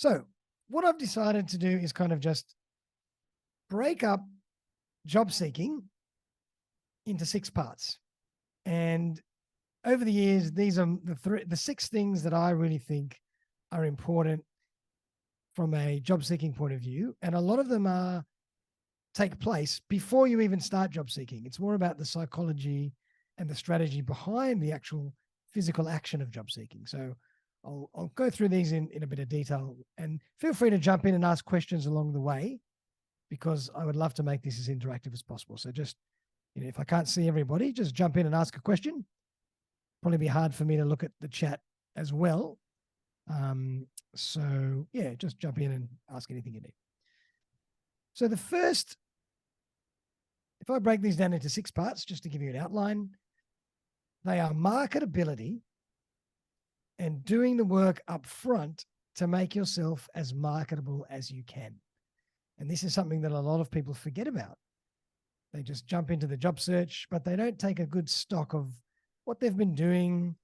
So what I've decided to do is kind of just break up job seeking into 6 parts. And over the years, these are the 6 things that I really think are important from a job seeking point of view. And a lot of them take place before you even start job seeking. It's more about the psychology and the strategy behind the actual physical action of job seeking. So I'll go through these in a bit of detail, and feel free to jump in and ask questions along the way, because I would love to make this as interactive as possible. So just, if I can't see everybody, just jump in and ask a question. Probably be hard for me to look at the chat as well. So yeah, just jump in and ask anything you need. So the first, if I break these down into 6 parts, just to give you an outline, they are marketability and doing the work up front to make yourself as marketable as you can. And this is something that a lot of people forget about. They just jump into the job search, but they don't take a good stock of what they've been doing,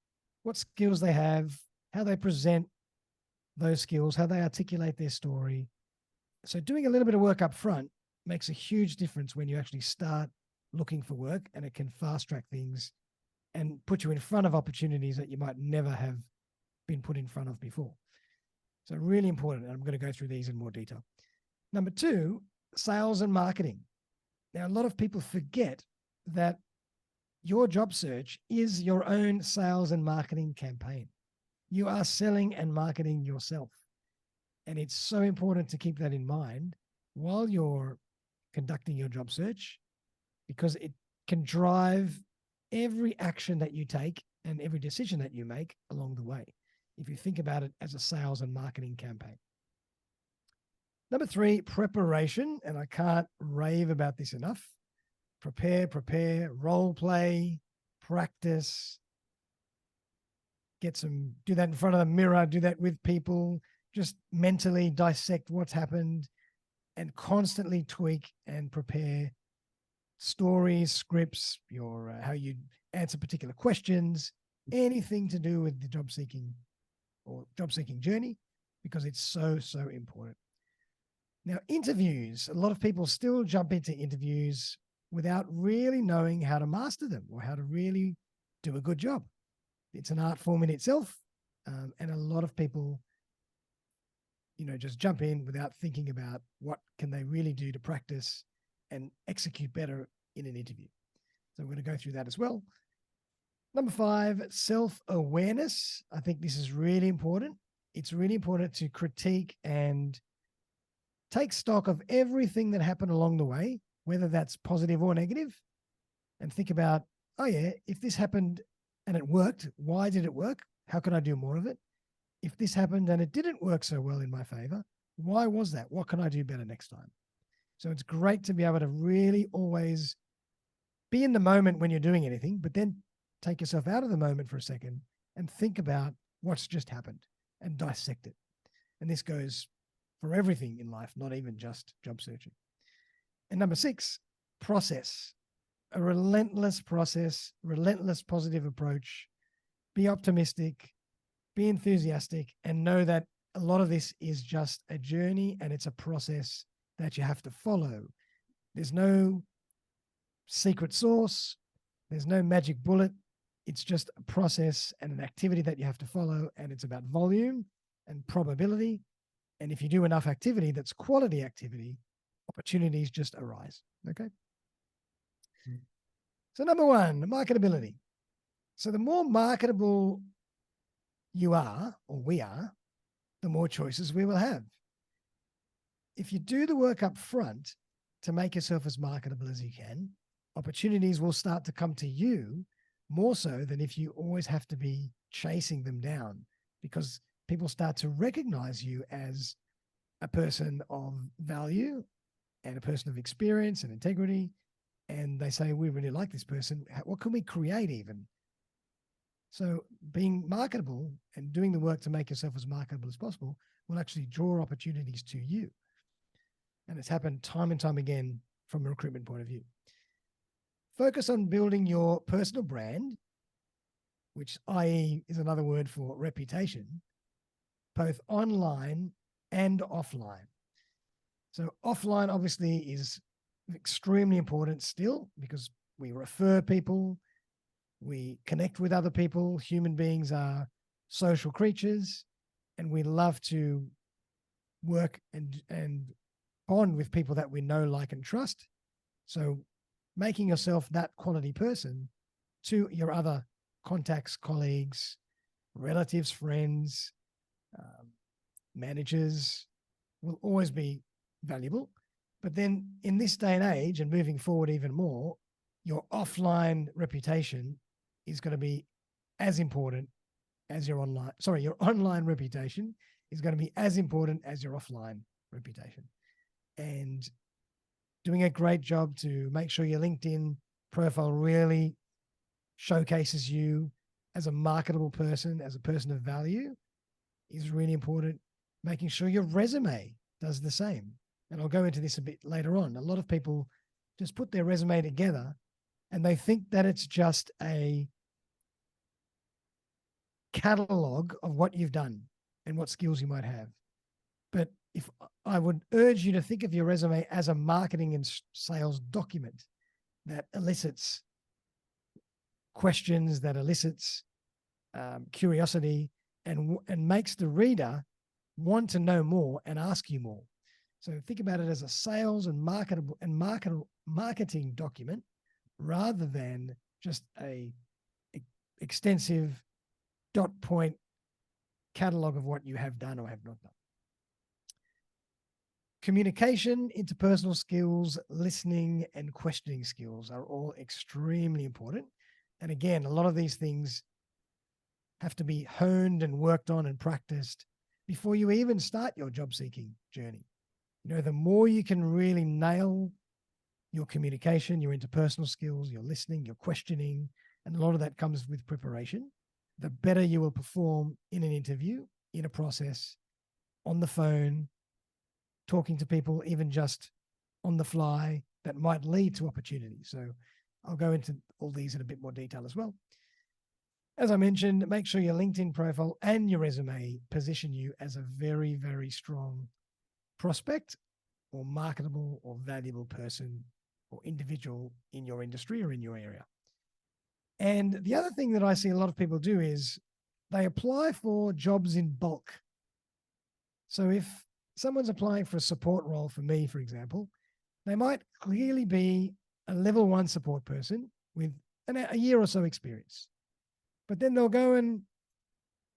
what skills they have, how they present those skills, how they articulate their story. So doing a little bit of work up front makes a huge difference when you actually start looking for work, and it can fast track things and put you in front of opportunities that you might never have been put in front of before. So really important. And I'm going to go through these in more detail. Number 2, sales and marketing. Now, a lot of people forget that your job search is your own sales and marketing campaign. You are selling and marketing yourself. And it's so important to keep that in mind while you're conducting your job search, because it can drive every action that you take and every decision that you make along the way, if you think about it as a sales and marketing campaign. Number 3, preparation. And I can't rave about this enough. Prepare, role play, practice, do that in front of the mirror, do that with people, just mentally dissect what's happened and constantly tweak and prepare stories, scripts, how you answer particular questions, anything to do with the job seeking journey, because it's so, so important. Now, interviews. A lot of people still jump into interviews without really knowing how to master them or how to really do a good job. It's an art form in itself. And a lot of people, just jump in without thinking about what can they really do to practice and execute better in an interview. So we're going to go through that as well. Number 5, self-awareness. I think this is really important. It's really important to critique and take stock of everything that happened along the way, whether that's positive or negative, and think about, oh yeah, if this happened and it worked, why did it work? How can I do more of it? If this happened and it didn't work so well in my favor, why was that? What can I do better next time? So it's great to be able to really always be in the moment when you're doing anything, but then take yourself out of the moment for a second and think about what's just happened and dissect it. And this goes for everything in life, not even just job searching. And number 6, process. A relentless process, relentless positive approach. Be optimistic, be enthusiastic, and know that a lot of this is just a journey and it's a process that you have to follow. There's no secret sauce. There's no magic bullet. It's just a process and an activity that you have to follow, and it's about volume and probability. And if you do enough activity that's quality activity, opportunities just arise. Okay. So number 1, marketability. So the more marketable you are, or we are, the more choices we will have. If you do the work up front to make yourself as marketable as you can, opportunities will start to come to you more so than if you always have to be chasing them down, because people start to recognize you as a person of value and a person of experience and integrity. And they say, we really like this person. What can we create even? So being marketable and doing the work to make yourself as marketable as possible will actually draw opportunities to you. And it's happened time and time again from a recruitment point of view. Focus on building your personal brand, which i.e. is another word for reputation, both online and offline. So offline obviously is extremely important still because we refer people, we connect with other people. Human beings are social creatures, and we love to work and bond with people that we know, like, and trust. So making yourself that quality person to your other contacts, colleagues, relatives, friends, managers will always be valuable. But then in this day and age, and moving forward even more, your offline reputation is going to be as important as your online. Sorry, your online reputation is going to be as important as your offline reputation. And doing a great job to make sure your LinkedIn profile really showcases you as a marketable person, as a person of value, is really important. Making sure your resume does the same. And I'll go into this a bit later on. A lot of people just put their resume together and they think that it's just a catalog of what you've done and what skills you might have. But if I would urge you to think of your resume as a marketing and sales document that elicits questions, that elicits curiosity, and makes the reader want to know more and ask you more. So think about it as a sales and marketing document rather than just a extensive dot point catalog of what you have done or have not done. Communication, interpersonal skills, listening, and questioning skills are all extremely important. And again, a lot of these things have to be honed and worked on and practiced before you even start your job seeking journey. You know, the more you can really nail your communication, your interpersonal skills, your listening, your questioning, and a lot of that comes with preparation, the better you will perform in an interview, in a process, on the phone, talking to people, even just on the fly, that might lead to opportunities. So I'll go into all these in a bit more detail as well. As I mentioned, make sure your LinkedIn profile and your resume position you as a very, very strong prospect or marketable or valuable person or individual in your industry or in your area. And the other thing that I see a lot of people do is they apply for jobs in bulk. So if someone's applying for a support role for me, for example, they might clearly be a level 1 support person with a year or so experience. But then they'll go and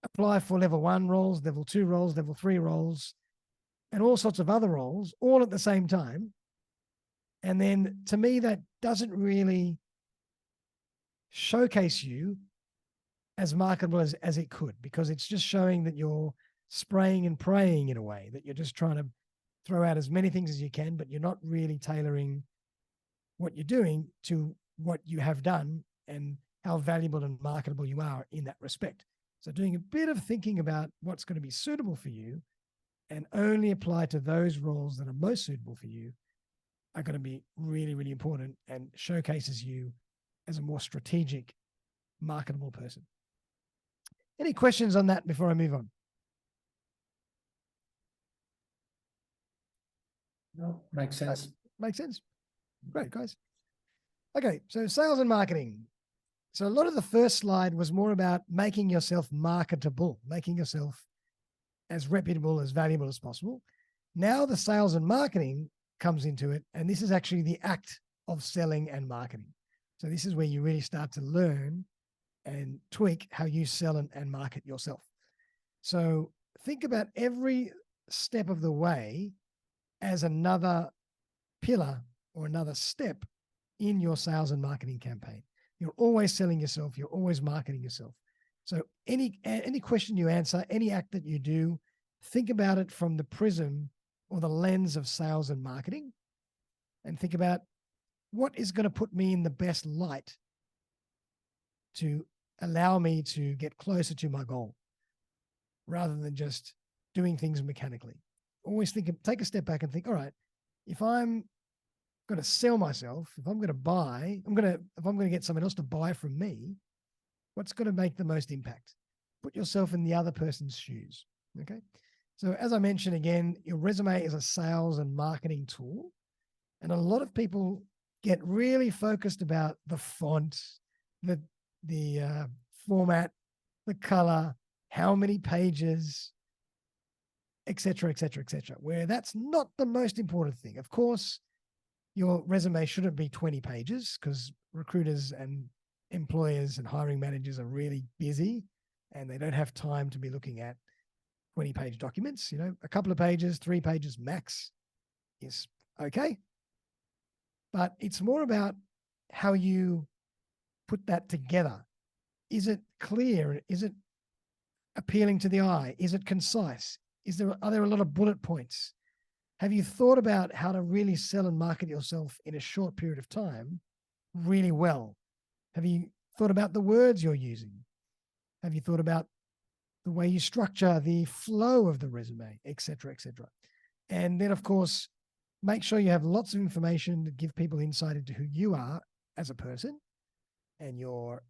apply for level 1 roles, level 2 roles, level 3 roles, and all sorts of other roles, all at the same time. And then to me, that doesn't really showcase you as marketable as it could, because it's just showing that you're spraying and praying in a way, that you're just trying to throw out as many things as you can, but you're not really tailoring what you're doing to what you have done and how valuable and marketable you are in that respect. So doing a bit of thinking about what's going to be suitable for you and only apply to those roles that are most suitable for you are going to be really, really important and showcases you as a more strategic, marketable person. Any questions on that before I move on? No, makes sense. Makes sense. Great, guys. Okay, so sales and marketing. So a lot of the first slide was more about making yourself marketable, making yourself as reputable, as valuable as possible. Now the sales and marketing comes into it, and this is actually the act of selling and marketing. So this is where you really start to learn and tweak how you sell and market yourself. So think about every step of the way as another pillar or another step in your sales and marketing campaign. You're always selling yourself. You're always marketing yourself. So any question you answer, any act that you do, think about it from the prism or the lens of sales and marketing, and think about what is going to put me in the best light to allow me to get closer to my goal rather than just doing things mechanically. Always take a step back and think, all right, if I'm going to sell myself, if I'm going to get someone else to buy from me, what's going to make the most impact? Put yourself in the other person's shoes. Okay. So as I mentioned again, your resume is a sales and marketing tool. And a lot of people get really focused about the font, the format, the color, how many pages, et cetera, et cetera, et cetera, where that's not the most important thing. Of course, your resume shouldn't be 20 pages because recruiters and employers and hiring managers are really busy and they don't have time to be looking at 20-page documents. A couple of pages, 3 pages max is okay. But it's more about how you put that together. Is it clear? Is it appealing to the eye? Is it concise? Are there a lot of bullet points? Have you thought about how to really sell and market yourself in a short period of time really well? Have you thought about the words you're using? Have you thought about the way you structure the flow of the resume, et cetera, et cetera? And then, of course, make sure you have lots of information to give people insight into who you are as a person and your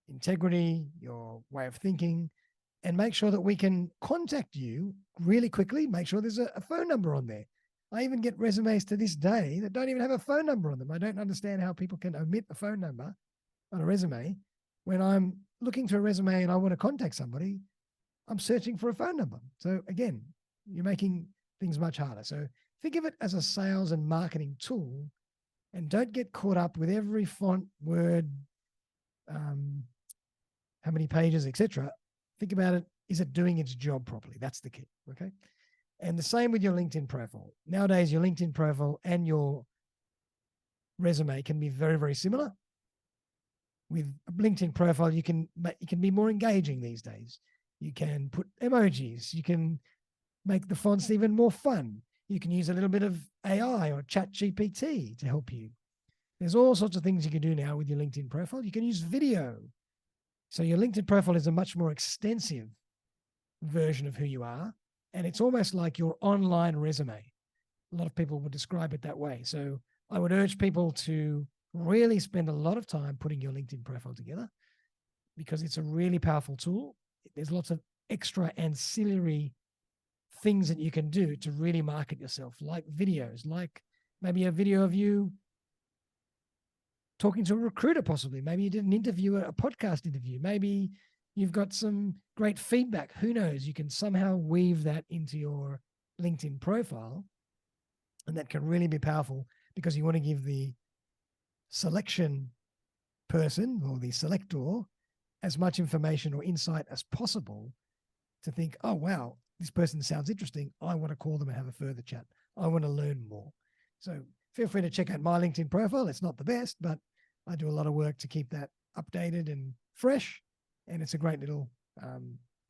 integrity, your way of thinking, and make sure that we can contact you really quickly. Make sure there's a phone number on there. I even get resumes to this day that don't even have a phone number on them. I don't understand how people can omit a phone number on a resume. When I'm looking through a resume and I want to contact somebody, I'm searching for a phone number. So again, you're making things much harder. So think of it as a sales and marketing tool, and don't get caught up with every font, word, how many pages, etc. Think about it. Is it doing its job properly? That's the key. Okay. And the same with your LinkedIn profile. Nowadays, your LinkedIn profile and your resume can be very, very similar. With a LinkedIn profile, you can be more engaging these days. You can put emojis. You can make the fonts even more fun. You can use a little bit of AI or ChatGPT to help you. There's all sorts of things you can do now with your LinkedIn profile. You can use video. So your LinkedIn profile is a much more extensive version of who you are. And it's almost like your online resume. A lot of people would describe it that way. So I would urge people to really spend a lot of time putting your LinkedIn profile together because it's a really powerful tool. There's lots of extra ancillary things that you can do to really market yourself, like videos, like maybe a video of you talking to a recruiter, possibly. Maybe you did an interview, a podcast interview. Maybe you've got some great feedback. Who knows? You can somehow weave that into your LinkedIn profile, and that can really be powerful because you want to give the selection person or the selector as much information or insight as possible to think, oh, wow, this person sounds interesting. I want to call them and have a further chat. I want to learn more. So feel free to check out my LinkedIn profile. It's not the best, but I do a lot of work to keep that updated and fresh. And it's a great little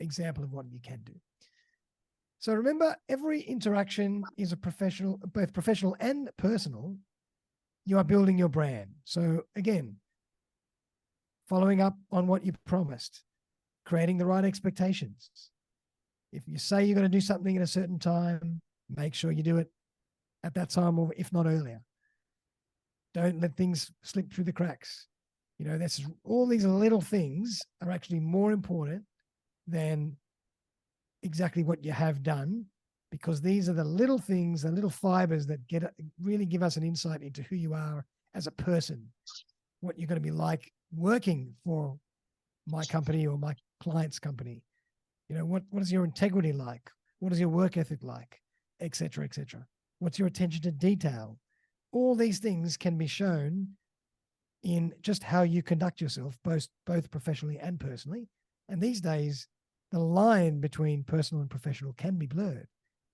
example of what you can do. So remember, every interaction is a professional, both professional and personal. You are building your brand. So again, following up on what you promised, creating the right expectations. If you say you're going to do something at a certain time, make sure you do it at that time, or if not earlier. Don't let things slip through the cracks. That's all these little things are actually more important than exactly what you have done, because these are the little things, the little fibers that really give us an insight into who you are as a person, what you're going to be like working for my company or my client's company. What is your integrity like? What is your work ethic like? Et cetera, et cetera. What's your attention to detail? All these things can be shown in just how you conduct yourself, both professionally and personally. And these days, the line between personal and professional can be blurred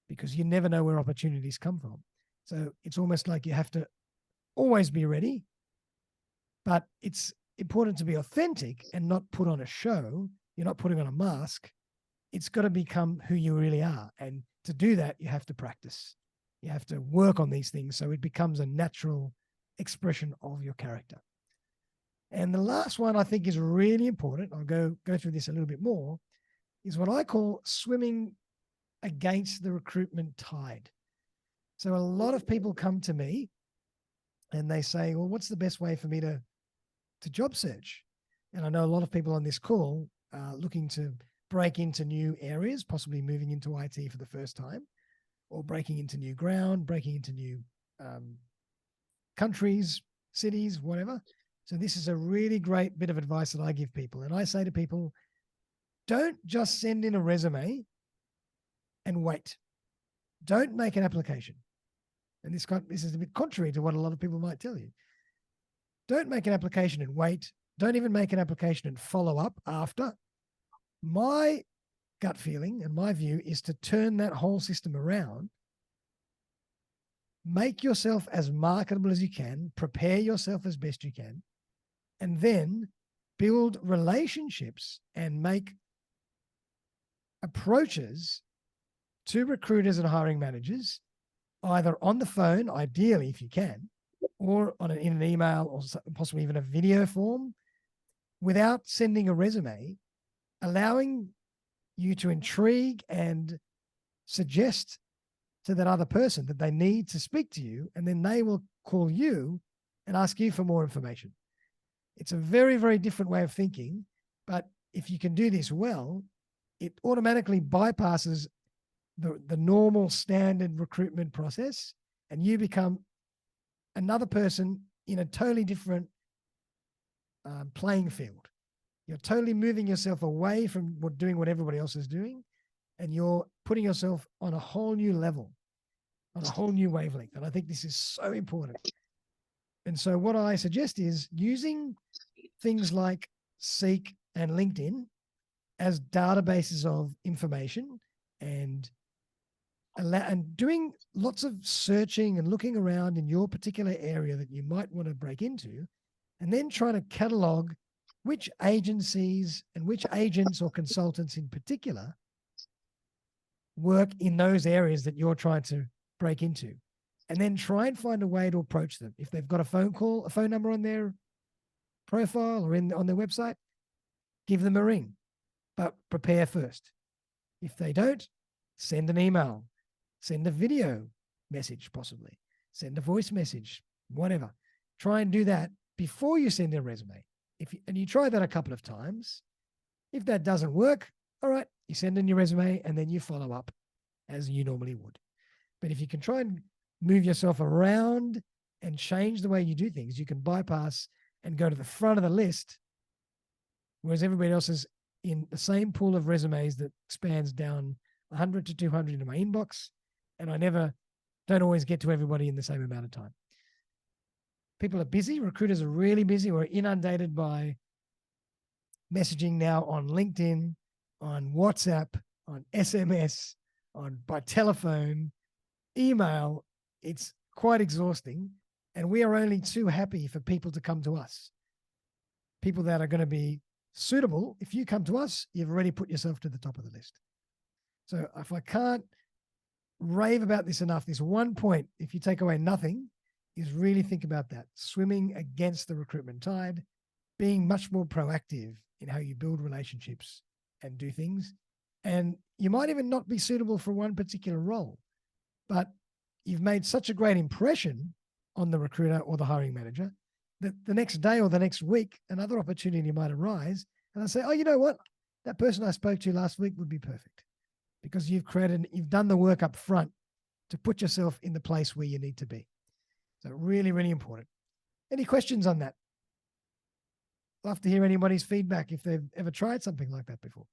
because you never know where opportunities come from. So it's almost like you have to always be ready, but it's important to be authentic and not put on a show. You're not putting on a mask. It's got to become who you really are. And to do that, you have to practice. You have to work on these things so it becomes a natural expression of your character. And the last one I think is really important, I'll go through this a little bit more, is what I call swimming against the recruitment tide. So a lot of people come to me and they say, well, what's the best way for me to job search? And I know a lot of people on this call are looking to break into new areas, possibly moving into IT for the first time, or breaking into new ground, breaking into new countries, cities, whatever. So this is a really great bit of advice that I give people. And I say to people, don't just send in a resume and wait. Don't make an application. And this is a bit contrary to what a lot of people might tell you. Don't make an application and wait. Don't even make an application and follow up after. My gut feeling and my view is to turn that whole system around. Make yourself as marketable as you can, prepare yourself as best you can, and then build relationships and make approaches to recruiters and hiring managers, either on the phone, ideally if you can, or in an email or possibly even a video form, without sending a resume, allowing you to intrigue and suggest to that other person that they need to speak to you, and then they will call you and ask you for more information. It's a very, very different way of thinking, but if you can do this well, it automatically bypasses the normal standard recruitment process, and you become another person in a totally different playing field. You're totally moving yourself away from doing what everybody else is doing, and you're putting yourself on a whole new level, on a whole new wavelength. And I think this is so important. And so what I suggest is using things like Seek and LinkedIn as databases of information, and doing lots of searching and looking around in your particular area that you might want to break into, and then trying to catalog which agencies and which agents or consultants in particular work in those areas that you're trying to break into, and then try and find a way to approach them. If they've got a phone number on their profile or on their website, give them a ring, but prepare first. If they don't, send an email, send a video message, possibly send a voice message, whatever. Try and do that before you send a resume. And you try that a couple of times. If that doesn't work, all right, you send in your resume and then you follow up as you normally would. But if you can try and move yourself around and change the way you do things, you can bypass and go to the front of the list, whereas everybody else is in the same pool of resumes that spans down 100 to 200 into my inbox, and I don't always get to everybody in the same amount of time. People are busy. Recruiters are really busy. We're inundated by messaging now on LinkedIn, on WhatsApp, on SMS, by telephone, email. It's quite exhausting, and we are only too happy for people to come to us. People that are going to be suitable. If you come to us, you've already put yourself to the top of the list. So if I can't rave about this enough, this one point, if you take away nothing, is really think about that. Swimming against the recruitment tide, being much more proactive in how you build relationships and do things. And you might even not be suitable for one particular role, but you've made such a great impression on the recruiter or the hiring manager that the next day or the next week, another opportunity might arise, and I say, oh, you know what? That person I spoke to last week would be perfect, because you've done the work up front to put yourself in the place where you need to be. So really, really important. Any questions on that? Love to hear anybody's feedback if they've ever tried something like that before.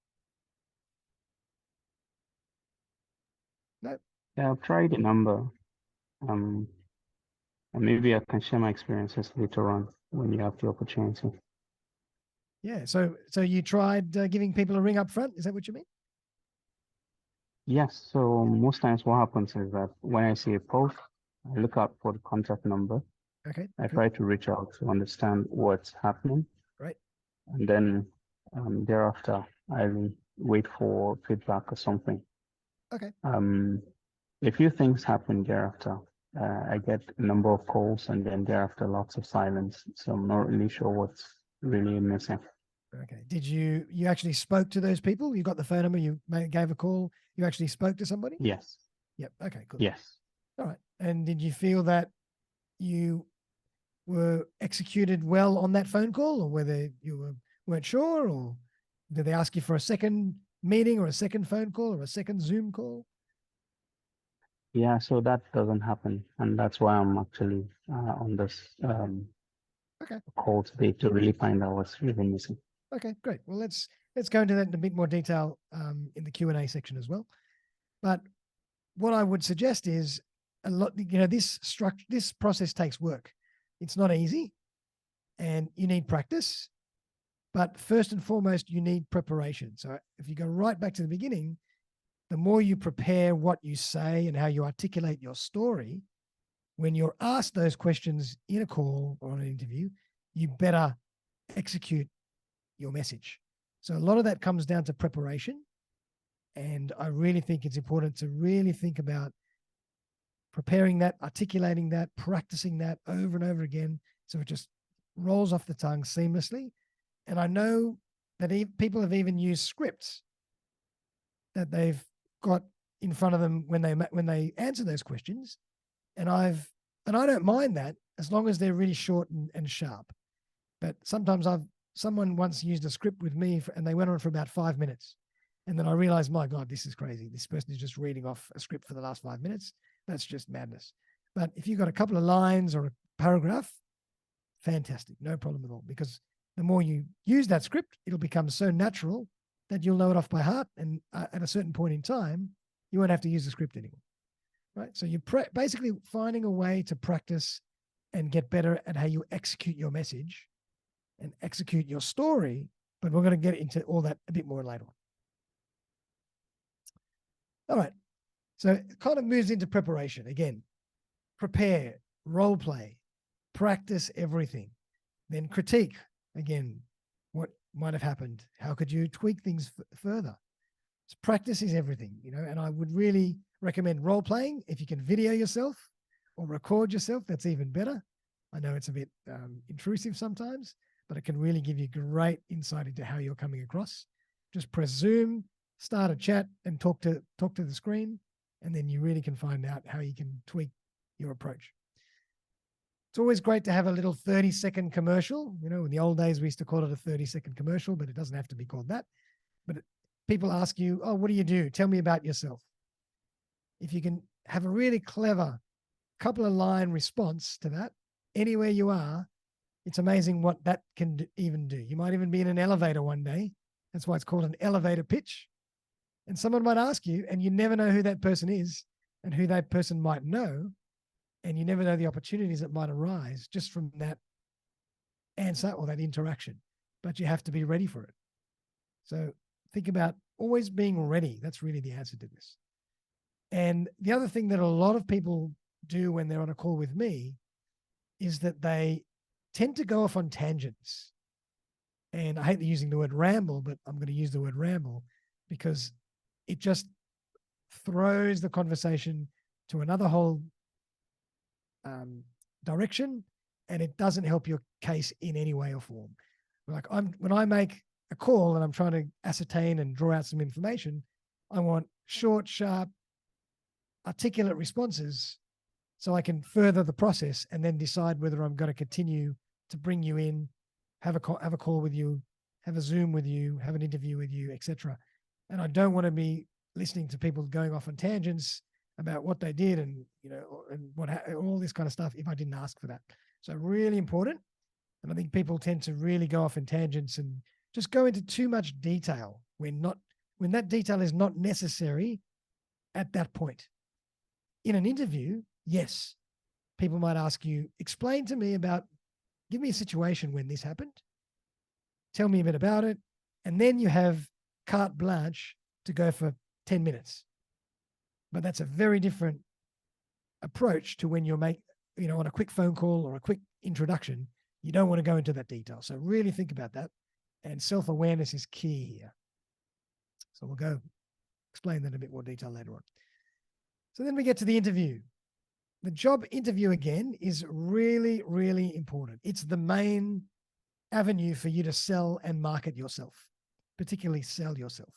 No? Yeah, I've tried a number. And maybe I can share my experiences later on when you have the opportunity. Yeah. So you tried giving people a ring up front. Is that what you mean? Yes. So most times what happens is that when I see a post, I look out for the contact number. Okay. I try to reach out to understand what's happening. Right. And then thereafter, I wait for feedback or something. Okay. A few things happen thereafter. I get a number of calls, and then thereafter lots of silence. So I'm not really sure what's really missing. Okay. Did you actually spoke to those people? You got the phone number, you gave a call, you actually spoke to somebody? Yes. Yep. Okay, good. Yes. All right. And did you feel that you were executed well on that phone call, or whether you weren't sure, or did they ask you for a second meeting or a second phone call or a second Zoom call? Yeah, so that doesn't happen, and that's why I'm actually on this Okay. call today to really find out what's really missing. Okay, great. Well, let's go into that in a bit more detail in the Q&A section as well. But what I would suggest is this process takes work. It's not easy, and you need practice. But first and foremost, you need preparation. So if you go right back to the beginning, the more you prepare what you say and how you articulate your story, when you're asked those questions in a call or an interview, you better execute your message. So a lot of that comes down to preparation. And I really think it's important to really think about preparing that, articulating that, practicing that over and over again, so it just rolls off the tongue seamlessly. And I know that people have even used scripts that they've got in front of them when they answer those questions. And I don't mind that as long as they're really short and sharp. But sometimes someone once used a script with me and they went on for about 5 minutes. And then I realized, my God, this is crazy. This person is just reading off a script for the last 5 minutes. That's just madness. But if you've got a couple of lines or a paragraph, fantastic, no problem at all. Because the more you use that script, it'll become so natural that you'll know it off by heart. And at a certain point in time, you won't have to use the script anymore. Right? So you're basically finding a way to practice and get better at how you execute your message and execute your story. But we're going to get into all that a bit more later on. All right. So it kind of moves into preparation. Again, prepare, role play, practice everything. Then critique. Again, what might have happened? How could you tweak things further? So practice is everything, and I would really recommend role playing. If you can video yourself or record yourself, that's even better. I know it's a bit intrusive sometimes, but it can really give you great insight into how you're coming across. Just press Zoom, start a chat and talk to the screen, and then you really can find out how you can tweak your approach. It's always great to have a little 30-second commercial. In the old days, we used to call it a 30-second commercial, but it doesn't have to be called that. But people ask you, oh, what do you do? Tell me about yourself. If you can have a really clever couple of line response to that, anywhere you are, it's amazing what that can even do. You might even be in an elevator one day. That's why it's called an elevator pitch. And someone might ask you, and you never know who that person is and who that person might know. And you never know the opportunities that might arise just from that answer or that interaction. But you have to be ready for it. So think about always being ready. That's really the answer to this. And the other thing that a lot of people do when they're on a call with me is that they tend to go off on tangents. And I hate using the word ramble, but I'm going to use the word ramble because it just throws the conversation to another whole direction, and it doesn't help your case in any way or form. Like when I make a call and I'm trying to ascertain and draw out some information, I want short, sharp, articulate responses so I can further the process and then decide whether I'm going to continue to bring you in, have a call with you, have a Zoom with you, have an interview with you, etc. And I don't want to be listening to people going off on tangents about what they did and all this kind of stuff if I didn't ask for that. So really important. And I think people tend to really go off in tangents and just go into too much detail when that detail is not necessary at that point. In an interview, yes, people might ask you, explain to me give me a situation when this happened. Tell me a bit about it. And then you have carte blanche to go for 10 minutes. But that's a very different approach to when you're on a quick phone call or a quick introduction. You don't want to go into that detail. So really think about that. And self-awareness is key here. So we'll go explain that in a bit more detail later on. So then we get to the interview. The job interview, again, is really, really important. It's the main avenue for you to sell and market yourself, particularly sell yourself.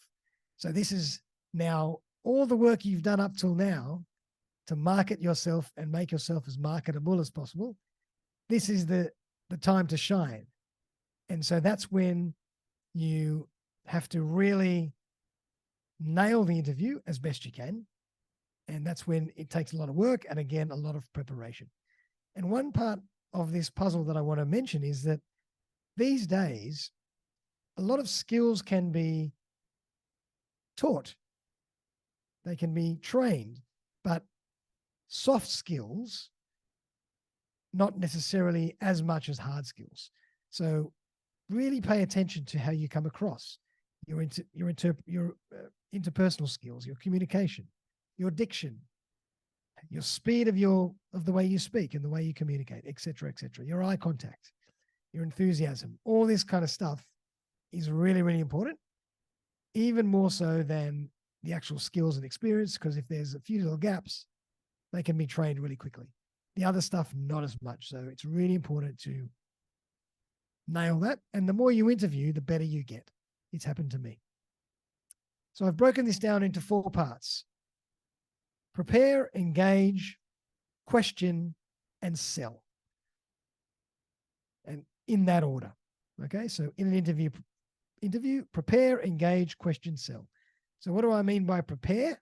So this is now all the work you've done up till now to market yourself and make yourself as marketable as possible. This is the time to shine. And so that's when you have to really nail the interview as best you can. And that's when it takes a lot of work and, again, a lot of preparation. And one part of this puzzle that I want to mention is that these days, a lot of skills can be taught. They can be trained, but soft skills, not necessarily as much as hard skills. So really pay attention to how you come across your interpersonal skills, your communication, your diction, your speed of the way you speak and the way you communicate, etc., your eye contact, your enthusiasm, all this kind of stuff is really, really important, even more so than the actual skills and experience, because if there's a few little gaps, they can be trained really quickly. The other stuff, not as much. So it's really important to nail that. And the more you interview, the better you get. It's happened to me. So I've broken this down into 4 parts: prepare, engage, question, and sell. And in that order. Okay. So in an interview, prepare, engage, question, sell. So what do I mean by prepare?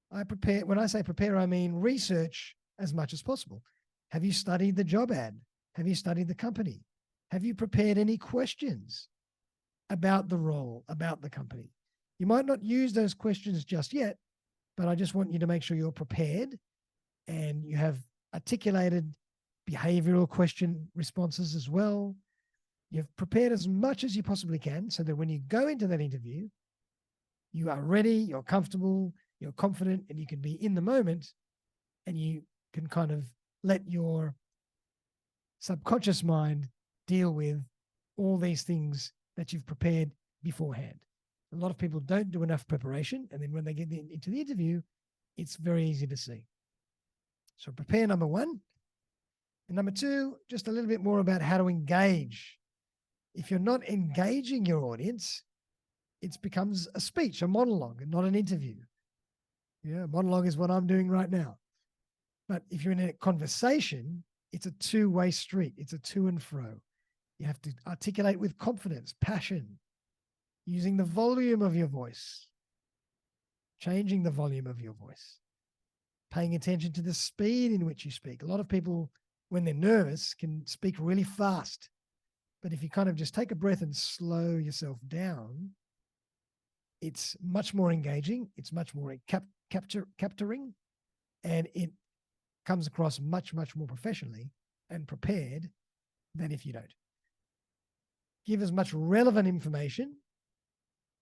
When I say prepare, I mean research as much as possible. Have you studied the job ad? Have you studied the company? Have you prepared any questions about the role, about the company? You might not use those questions just yet, but I just want you to make sure you're prepared and you have articulated behavioral question responses as well. You've prepared as much as you possibly can so that when you go into that interview, you are ready, you're comfortable, you're confident, and you can be in the moment, and you can kind of let your subconscious mind deal with all these things that you've prepared beforehand. A lot of people don't do enough preparation, and then when they get into the interview, it's very easy to see. So prepare, number 1. And number 2, just a little bit more about how to engage. If you're not engaging your audience, it becomes a speech, a monologue, and not an interview. Yeah, monologue is what I'm doing right now. But if you're in a conversation, it's a two-way street. It's a to and fro. You have to articulate with confidence, passion, using the volume of your voice, changing the volume of your voice, paying attention to the speed in which you speak. A lot of people, when they're nervous, can speak really fast. But if you kind of just take a breath and slow yourself down, it's much more engaging. It's much more capturing, and it comes across much, much more professionally and prepared than if you don't. Give as much relevant information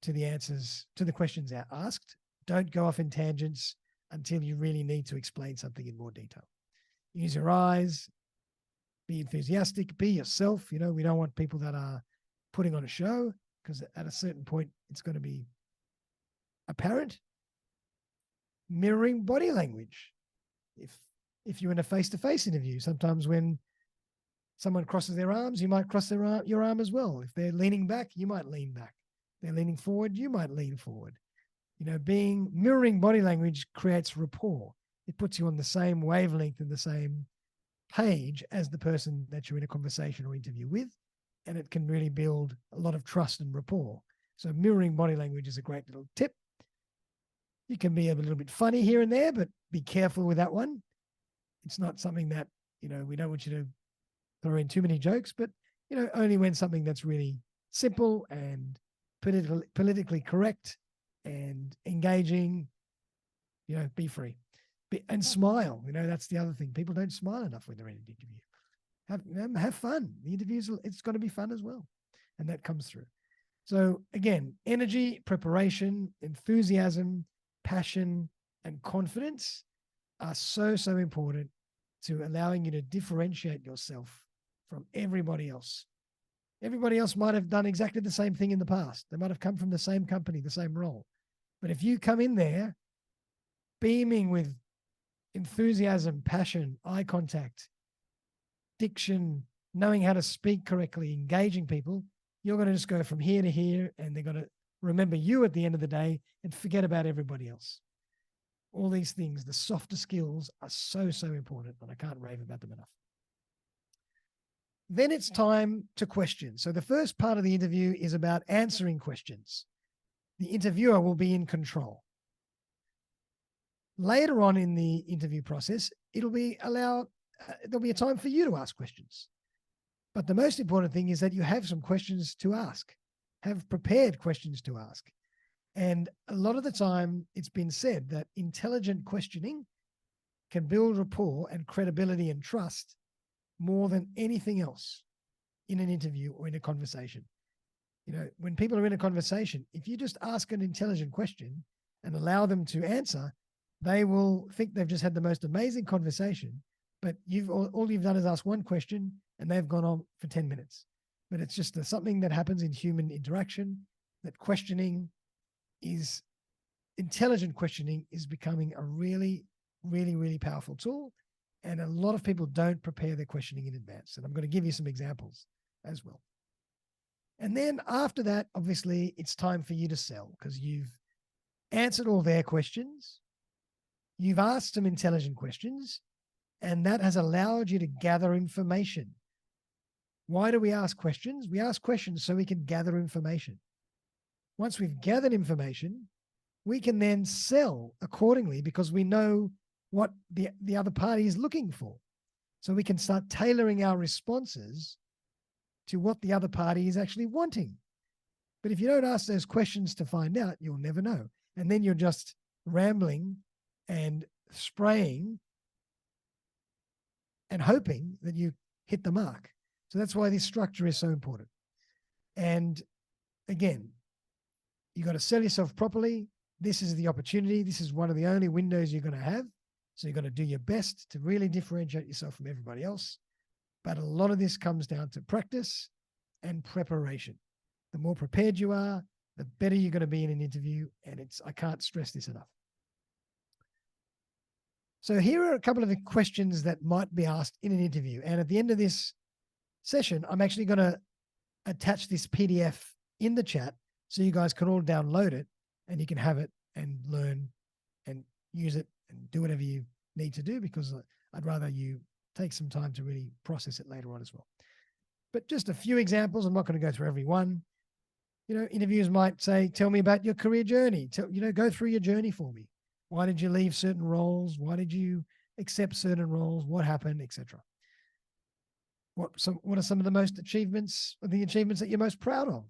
to the answers, to the questions asked. Don't go off in tangents until you really need to explain something in more detail. Use your eyes, be enthusiastic, be yourself. We don't want people that are putting on a show, because at a certain point, it's going to be apparent. Mirroring body language. If you're in a face-to-face interview, sometimes when someone crosses their arms, you might cross your arm as well. If they're leaning back, you might lean back. If they're leaning forward, you might lean forward. Mirroring body language creates rapport. It puts you on the same wavelength and the same page as the person that you're in a conversation or interview with, and it can really build a lot of trust and rapport. So mirroring body language is a great little tip. You can be a little bit funny here and there, but be careful with that one. It's not something that, we don't want you to throw in too many jokes, but, only when something that's really simple and politically correct and engaging, be free. And smile. That's the other thing. People don't smile enough when they're in an interview. Have fun. The interviews, it's going to be fun as well. And that comes through. So again, energy, preparation, enthusiasm, passion, and confidence are so, so important to allowing you to differentiate yourself from everybody else. Everybody else might have done exactly the same thing in the past. They might have come from the same company, the same role. But if you come in there beaming with enthusiasm, passion, eye contact, diction, knowing how to speak correctly, engaging people, you're going to just go from here to here, and they're going to remember you at the end of the day and forget about everybody else. All these things, the softer skills, are so, so important, and I can't rave about them enough. Then it's time to question. So the first part of the interview is about answering questions. the interviewer will be in control. Later on in the interview process, it'll be there'll be a time for you to ask questions. But the most important thing is that you have some questions to ask, have prepared questions to ask. And a lot of the time it's been said that intelligent questioning can build rapport and credibility and trust more than anything else in an interview or in a conversation. You know, when people are in a conversation, if you just ask an intelligent question and allow them to answer, they will think they've just had the most amazing conversation, but all you've done is ask one question and they've gone on for 10 minutes. But it's just something that happens in human interaction, that intelligent questioning is becoming a really, really, really powerful tool. And a lot of people don't prepare their questioning in advance. And I'm going to give you some examples as well. And then after that, obviously, it's time for you to sell because you've answered all their questions. You've asked some intelligent questions, and that has allowed you to gather information. Why do we ask questions? We ask questions so we can gather information. Once we've gathered information, we can then sell accordingly because we know what the other party is looking for. So we can start tailoring our responses to what the other party is actually wanting. But if you don't ask those questions to find out, you'll never know. And then you're just rambling and spraying and hoping that you hit the mark. So that's why this structure is so important. And again, you got to sell yourself properly. This is the opportunity. This is one of the only windows you're going to have. So you've got to do your best to really differentiate yourself from everybody else. But a lot of this comes down to practice and preparation. The more prepared you are, the better you're going to be in an interview. And I can't stress this enough. So here are a couple of the questions that might be asked in an interview. And at the end of this session, I'm actually going to attach this PDF in the chat so you guys can all download it and you can have it and learn and use it and do whatever you need to do, because I'd rather you take some time to really process it later on as well. But just a few examples. I'm not going to go through every one. You know, interviewers might say, tell me about your career journey. Go through your journey for me. Why did you leave certain roles? Why did you accept certain roles? What happened, etc. What are some of the achievements that you're most proud of?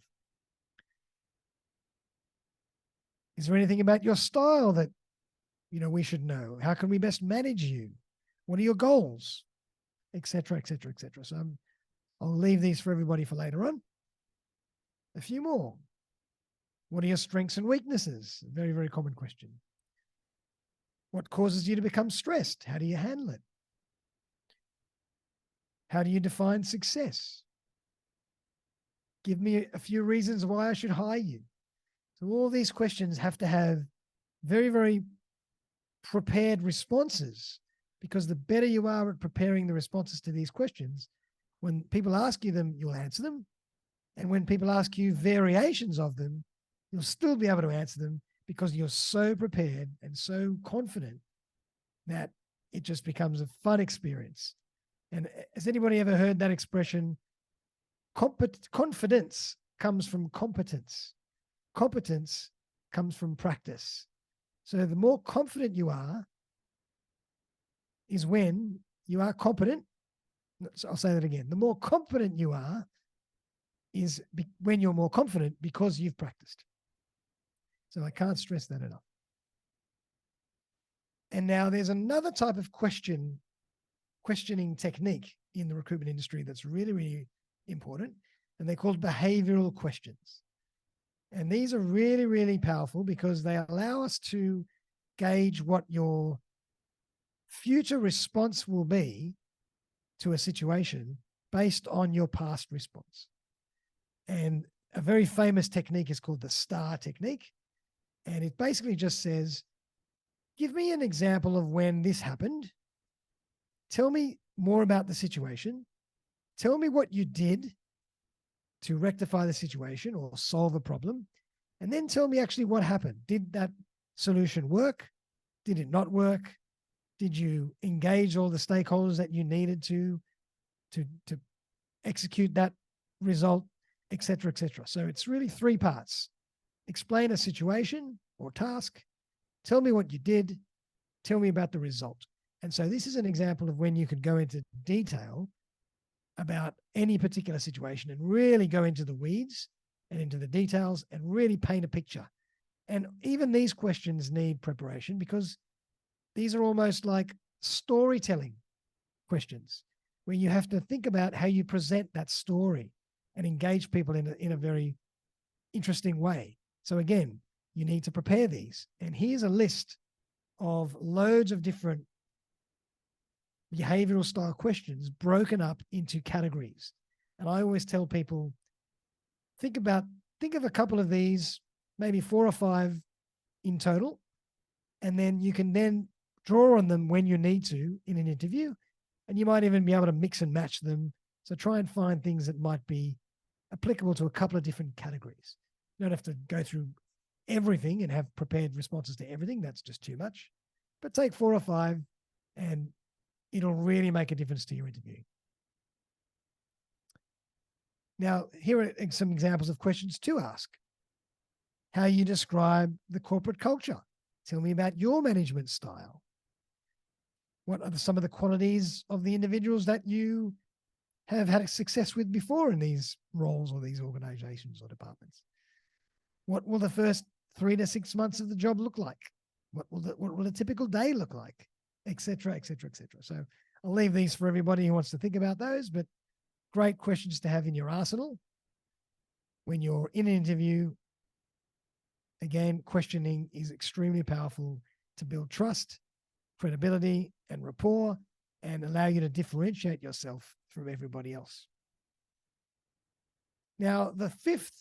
Is there anything about your style that, we should know? How can we best manage you? What are your goals? Etc., etc., etc. So I'll leave these for everybody for later on. A few more. What are your strengths and weaknesses? A very, very common question. What causes you to become stressed? How do you handle it? How do you define success? Give me a few reasons why I should hire you. So all these questions have to have very, very prepared responses, because the better you are at preparing the responses to these questions, when people ask you them, you'll answer them. And when people ask you variations of them, you'll still be able to answer them because you're so prepared and so confident that it just becomes a fun experience. And has anybody ever heard that expression? Confidence comes from competence. Competence comes from practice. So the more confident you are is when you are competent. So I'll say that again. The more confident you are is when you're more confident because you've practiced. So I can't stress that enough. And now there's another type of questioning technique in the recruitment industry that's really, really important, and they're called behavioral questions. And these are really, really powerful because they allow us to gauge what your future response will be to a situation based on your past response. And a very famous technique is called the STAR technique. And it basically just says, give me an example of when this happened. Tell me more about the situation. Tell me what you did to rectify the situation or solve a problem. And then tell me actually what happened. Did that solution work? Did it not work? Did you engage all the stakeholders that you needed to execute that result, et cetera, et cetera? So it's really three parts. explain a situation or task, tell me what you did, tell me about the result. And so this is an example of when you could go into detail about any particular situation and really go into the weeds and into the details and really paint a picture. And even these questions need preparation because these are almost like storytelling questions where you have to think about how you present that story and engage people in a very interesting way. So again, you need to prepare these. And here's a list of loads of different behavioral style questions broken up into categories. And I always tell people, think of a couple of these, maybe 4 or 5 in total, and then you can then draw on them when you need to in an interview, and you might even be able to mix and match them. So try and find things that might be applicable to a couple of different categories. You don't have to go through everything and have prepared responses to everything. That's just too much. But take 4 or 5 and it'll really make a difference to your interview. Now, here are some examples of questions to ask. How you describe the corporate culture. Tell me about your management style. What are some of the qualities of the individuals that you have had success with before in these roles or these organizations or departments? What will the first 3 to 6 months of the job look like? What will a typical day look like? Et cetera, et cetera, et cetera. So I'll leave these for everybody who wants to think about those, but great questions to have in your arsenal when you're in an interview. Again, questioning is extremely powerful to build trust, credibility, and rapport, and allow you to differentiate yourself from everybody else. Now, the 5th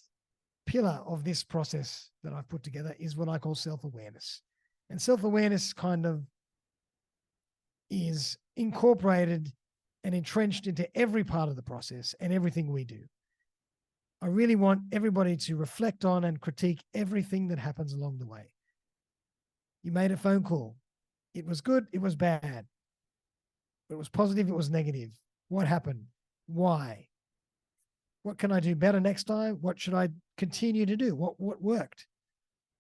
pillar of this process that I've put together is what I call self-awareness. And self-awareness kind of is incorporated and entrenched into every part of the process and everything we do. I really want everybody to reflect on and critique everything that happens along the way. You made a phone call. It was good, it was bad. It was positive, it was negative. What happened? Why? What can I do better next time? What should I continue to do? What worked?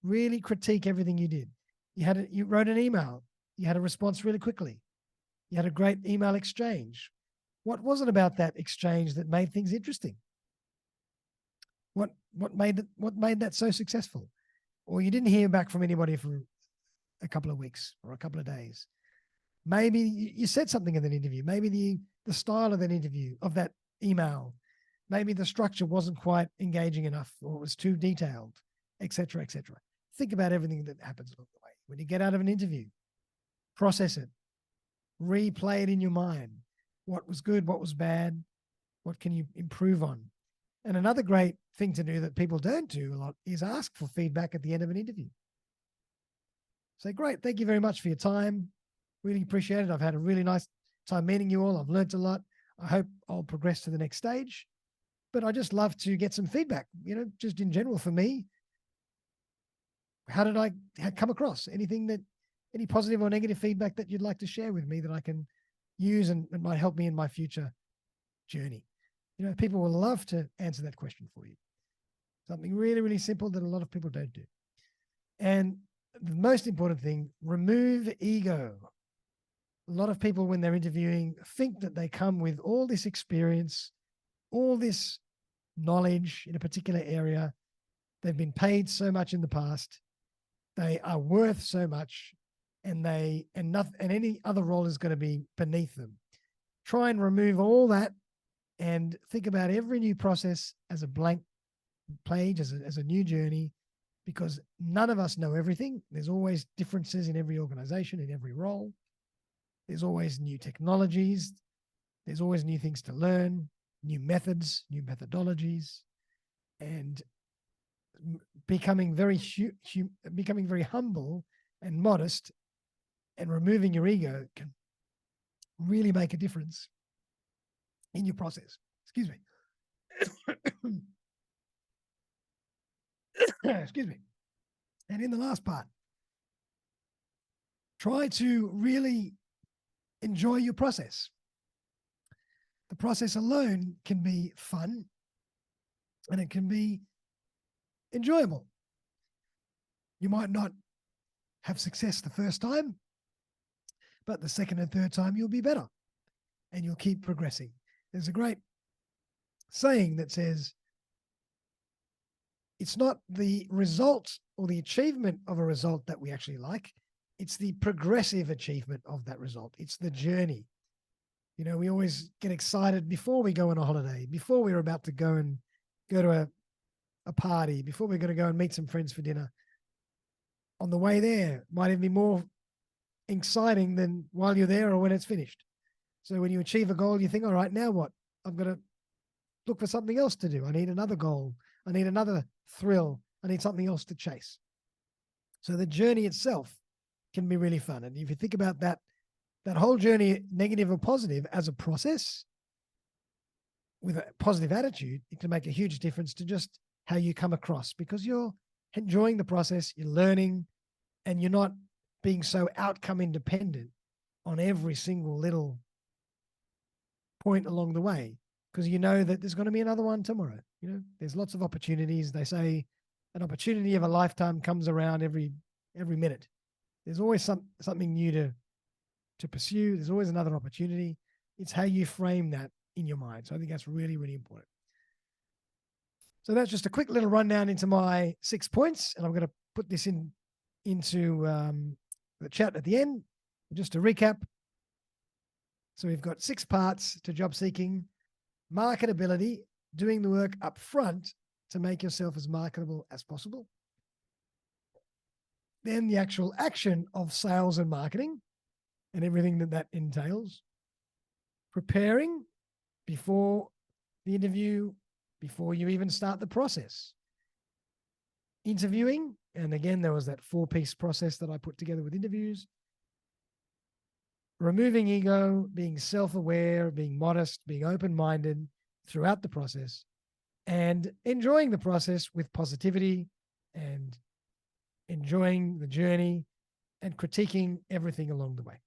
Really critique everything you did. You wrote an email. You had a response really quickly. You had a great email exchange. What was it about that exchange that made things interesting? What made that so successful? Or you didn't hear back from anybody for a couple of weeks or a couple of days. Maybe you said something in that interview. Maybe the style of that interview, of that email, maybe the structure wasn't quite engaging enough or it was too detailed, et cetera, et cetera. Think about everything that happens along the way. When you get out of an interview, process it, replay it in your mind. What was good? What was bad? What can you improve on? And another great thing to do that people don't do a lot is ask for feedback at the end of an interview. Say, great, thank you very much for your time. Really appreciate it. I've had a really nice time meeting you all. I've learned a lot. I hope I'll progress to the next stage. But I just love to get some feedback, just in general for me. How did I come across? Any positive or negative feedback that you'd like to share with me that I can use and might help me in my future journey? People will love to answer that question for you. Something really, really simple that a lot of people don't do. And the most important thing, remove ego. A lot of people, when they're interviewing, think that they come with all this experience, all this knowledge in a particular area. They've been paid so much in the past. They are worth so much, and any other role is going to be beneath them. Try and remove all that and think about every new process as a blank page, as a new journey, because none of us know everything. There's always differences in every organization, in every role. There's always new technologies. There's always new things to learn, new methods, new methodologies, and becoming very humble and modest and removing your ego can really make a difference in your process. Excuse me. Excuse me. And in the last part, try to really enjoy your process. The process alone can be fun and it can be enjoyable. You might not have success the first time, but the second and third time you'll be better and you'll keep progressing. There's a great saying that says, it's not the result or the achievement of a result that we actually like. It's the progressive achievement of that result. It's the journey. You know, we always get excited before we go on a holiday, before we're about to go to a party, before we're going to go and meet some friends for dinner. On the way there might even be more exciting than while you're there or when it's finished. So when you achieve a goal, you think, all right, now what? I've got to look for something else to do. I need another goal. I need another thrill. I need something else to chase. So the journey itself can be really fun. And if you think about that whole journey, negative or positive, as a process with a positive attitude, it can make a huge difference to just how you come across, because you're enjoying the process, you're learning, and you're not being so outcome independent on every single little point along the way, because you know that there's going to be another one tomorrow. You know, there's lots of opportunities. They say an opportunity of a lifetime comes around every minute. There's always something new to pursue. There's always another opportunity. It's how you frame that in your mind. So I think that's really, really important. So that's just a quick little rundown into my 6 points, and I'm going to put this into the chat at the end. Just to recap. So we've got 6 parts to job seeking: marketability, doing the work up front to make yourself as marketable as possible. Then the actual action of sales and marketing and everything that entails. Preparing before the interview, before you even start the process. Interviewing, and again, there was that 4-piece process that I put together with interviews. Removing ego, being self-aware, being modest, being open-minded throughout the process, and enjoying the process with positivity and enjoying the journey and critiquing everything along the way.